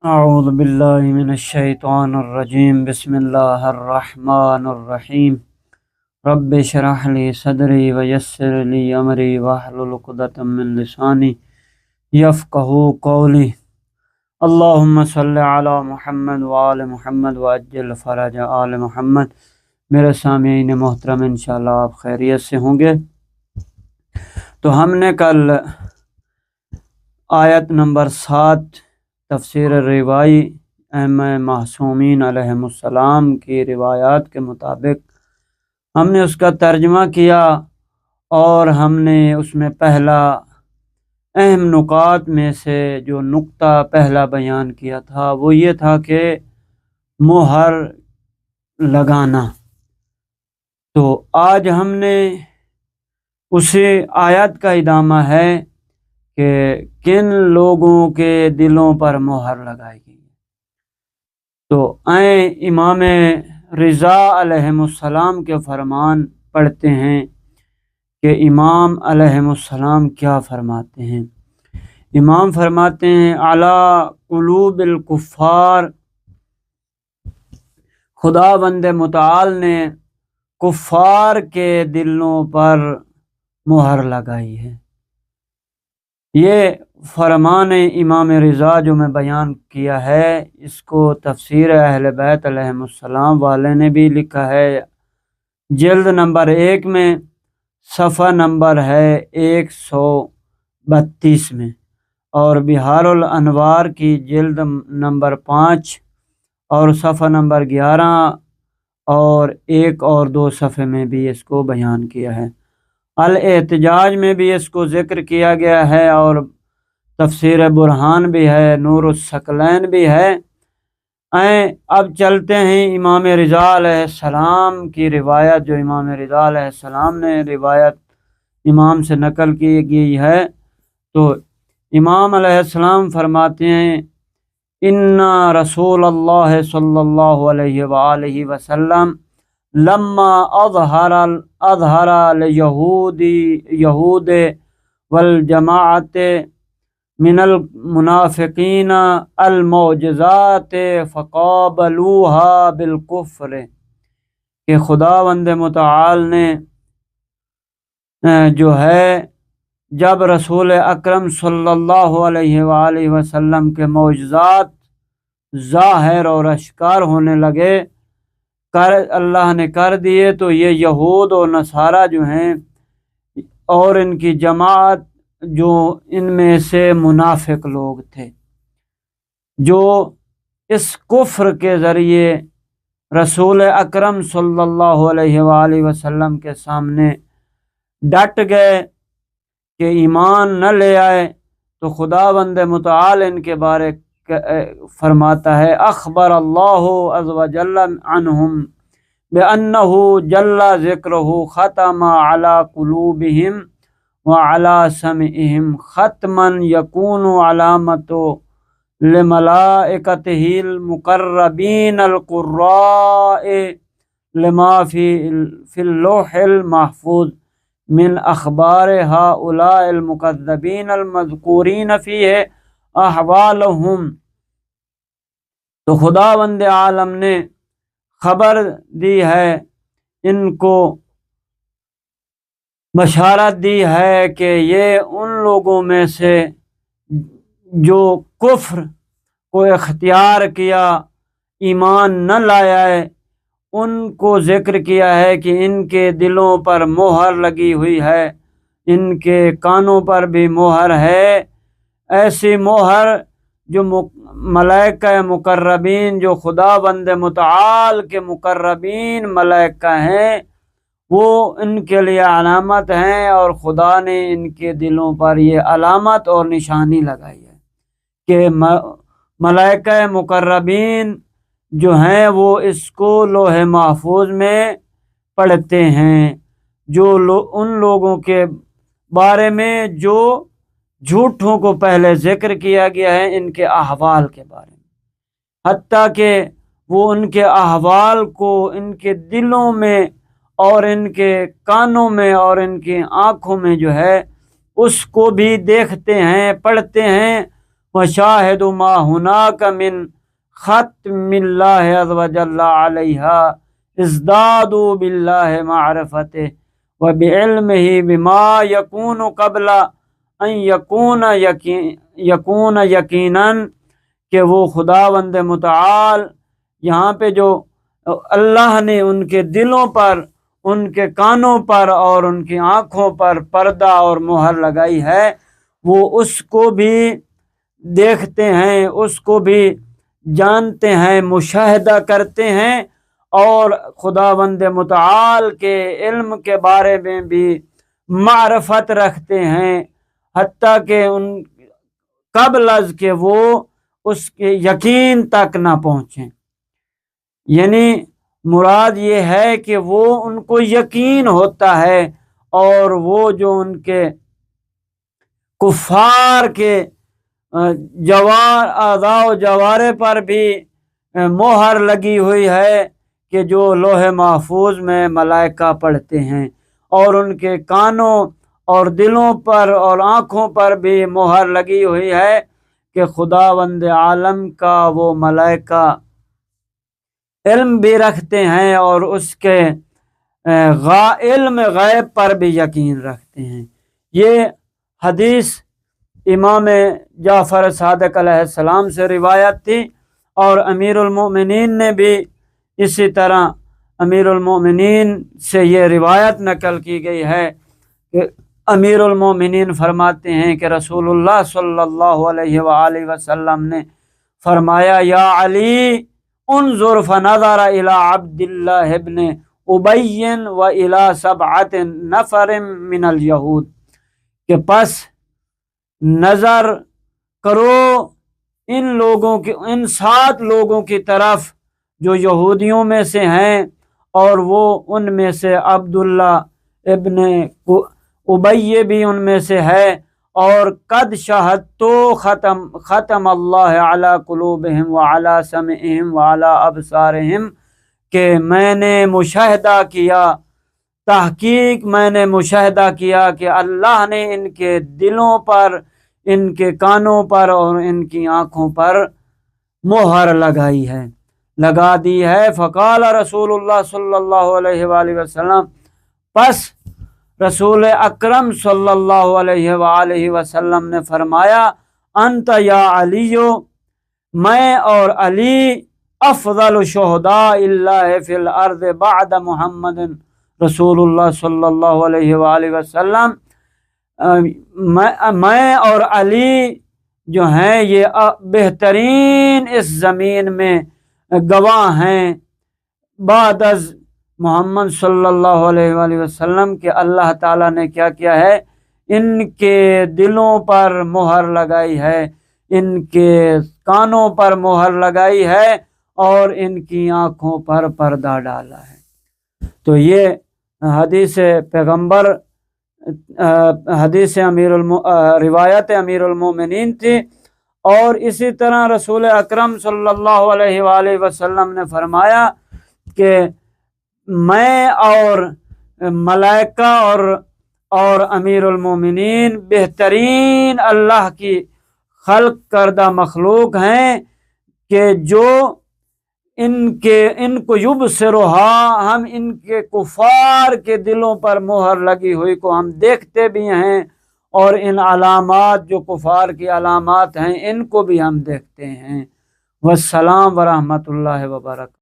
اعوذ باللہ من الشیطان الرجیم بسم اللہ الرحمن الرحیم رب اشرح لی صدری ویسر لی امری واحلل عقدۃ من لسانی یفقہوا قولی اللہم صلی علی محمد وآل محمد وعجل فرج آل محمد۔ میرے سامعین محترم، انشاءاللہ آپ خیریت سے ہوں گے۔ تو ہم نے کل آیت نمبر 7 تفسیر روائی ائمہ معصومین علیہم السلام کی روایات کے مطابق ہم نے اس کا ترجمہ کیا، اور ہم نے اس میں پہلا اہم نکات میں سے جو نقطہ پہلا بیان کیا تھا وہ یہ تھا کہ مہر لگانا۔ تو آج ہم نے اسی آیت کا ادامہ ہے کہ کن لوگوں کے دلوں پر مہر لگائی گئی۔ تو آئیں امام رضا علیہم السلام کے فرمان پڑھتے ہیں کہ امام علیہم السلام کیا فرماتے ہیں۔ امام فرماتے ہیں علی قلوب الکفار، خداوند متعال نے کفار کے دلوں پر مہر لگائی ہے۔ یہ فرمان امام رضا جو میں بیان کیا ہے، اس کو تفسیر اہل بیت علیہم السلام والے نے بھی لکھا ہے، جلد نمبر 1 میں، صفحہ نمبر ہے 132 میں، اور بحار الانوار کی جلد نمبر 5 اور صفحہ نمبر 11 اور 1 اور 2 صفحے میں بھی اس کو بیان کیا ہے۔ الاحتجاج میں بھی اس کو ذکر کیا گیا ہے، اور تفسیر برہان بھی ہے، نور الثقلین بھی ہے۔ اب چلتے ہیں امام رضا علیہ السلام کی روایت، جو امام رضا علیہ السلام نے روایت امام سے نقل کی گئی ہے۔ تو امام علیہ السلام فرماتے ہیں ان رسول اللہ صلی اللہ علیہ وآلہ وسلم لما اظہر یہود والجماعت من المنافقین المعجزات فقابلوها بالکفر، کہ خداوند متعال نے جو ہے جب رسول اکرم صلی اللہ علیہ وآلہ وسلم کے معجزات ظاہر اور اشکار ہونے لگے، اللہ نے کر دیے، تو یہ یہود و نصارہ جو ہیں اور ان کی جماعت، جو ان میں سے منافق لوگ تھے، جو اس کفر کے ذریعے رسول اکرم صلی اللہ علیہ وآلہ وسلم کے سامنے ڈٹ گئے کہ ایمان نہ لے آئے، تو خداوند متعال ان کے بارے فرماتا ہے اخبر اللہ عز وجل عنہم بأنہ جل ذکرہ ختم علی قلوبہم وعلی سمعہم ختما یکون علامت لملائکتہ المقربین القراء لما فی اللوح المحفوظ من اخبار ہؤلاء المکذبین المذکورین فیہ احوالہم۔ تو خداوند عالم نے خبر دی ہے، ان کو بشارت دی ہے کہ یہ ان لوگوں میں سے جو کفر کو اختیار کیا، ایمان نہ لایا ہے، ان کو ذکر کیا ہے کہ ان کے دلوں پر مہر لگی ہوئی ہے، ان کے کانوں پر بھی مہر ہے، ایسی مہر جو ملائکہ مقربین، جو خداوند متعال کے مقربین ملائکہ ہیں، وہ ان کے لیے علامت ہیں، اور خدا نے ان کے دلوں پر یہ علامت اور نشانی لگائی ہے کہ ملائکہ مقربین جو ہیں وہ اس کو لوح محفوظ میں پڑھتے ہیں، جو ان لوگوں کے بارے میں جو جھوٹوں کو پہلے ذکر کیا گیا ہے، ان کے احوال کے بارے میں، حتیٰ کہ وہ ان کے احوال کو ان کے دلوں میں اور ان کے کانوں میں اور ان کی آنکھوں میں جو ہے اس کو بھی دیکھتے ہیں، پڑھتے ہیں۔ وشاہد ما ہناک من ختم اللہ عز وجل علیہا ازدادوا باللہ معرفتہ وبعلمہ بما یکون قبل ان یکون یقیناً، کہ وہ خداوند متعال یہاں پہ جو اللہ نے ان کے دلوں پر، ان کے کانوں پر اور ان کی آنکھوں پر پردہ اور مہر لگائی ہے، وہ اس کو بھی دیکھتے ہیں، اس کو بھی جانتے ہیں، مشاہدہ کرتے ہیں، اور خداوند متعال کے علم کے بارے میں بھی معرفت رکھتے ہیں، حتیٰ کہ ان قبل از کہ وہ اس کے یقین تک نہ پہنچیں۔ یعنی مراد یہ ہے کہ وہ ان کو یقین ہوتا ہے، اور وہ جو ان کے کفار کے اعضاء و جوارح پر بھی مہر لگی ہوئی ہے کہ جو لوح محفوظ میں ملائکہ پڑھتے ہیں، اور ان کے کانوں اور دلوں پر اور آنکھوں پر بھی مہر لگی ہوئی ہے کہ خداوند عالم کا وہ ملائکہ علم بھی رکھتے ہیں اور اس کے علم غیب پر بھی یقین رکھتے ہیں۔ یہ حدیث امام جعفر صادق علیہ السلام سے روایت تھی، اور امیر المؤمنین نے بھی اسی طرح امیر المؤمنین سے یہ روایت نقل کی گئی ہے کہ امیر المؤمنین فرماتے ہیں کہ رسول اللہ صلی اللہ علیہ وآلہ وسلم نے فرمایا، یا علی انظر فنظر الى عبد اللہ ابن ابی و الى 7 نفر من الیہود، کہ پس نظر کرو ان 7 لوگوں کی طرف جو یہودیوں میں سے ہیں، اور وہ ان میں سے عبداللہ ابن ابی بھی ان میں سے ہے، اور قد شہدتو ختم اللہ علی قلوبہم وعلی سمعہم وعلی ابصارہم، کہ میں نے مشاہدہ کیا، تحقیق میں نے مشاہدہ کیا کہ اللہ نے ان کے دلوں پر، ان کے کانوں پر اور ان کی آنکھوں پر مہر لگا دی ہے۔ فقال رسول اللہ صلی اللہ علیہ وآلہ وسلم، پس رسول اکرم صلی اللہ علیہ وآلہ وسلم نے فرمایا، انت یا علی، میں اور علی افضل شہداء اللہ فی الارض بعد محمد رسول اللہ صلی اللہ علیہ وآلہ وسلم، میں اور علی جو ہیں یہ بہترین اس زمین میں گواہ ہیں بعد از محمد صلی اللہ علیہ وآلہ وسلم، کہ اللہ تعالیٰ نے کیا کیا ہے، ان کے دلوں پر مہر لگائی ہے، ان کے کانوں پر مہر لگائی ہے، اور ان کی آنکھوں پر پردہ ڈالا ہے۔ تو یہ حدیث پیغمبر، روایت امیر المومنین تھی، اور اسی طرح رسول اکرم صلی اللہ علیہ وآلہ وسلم نے فرمایا کہ میں اور ملائکہ اور امیر المومنین بہترین اللہ کی خلق کردہ مخلوق ہیں، کہ جو ان کو یبصرها، ہم ان کے کفار کے دلوں پر مہر لگی ہوئی کو ہم دیکھتے بھی ہیں، اور ان علامات جو کفار کی علامات ہیں ان کو بھی ہم دیکھتے ہیں۔ والسلام ورحمۃ اللہ وبرکاتہ۔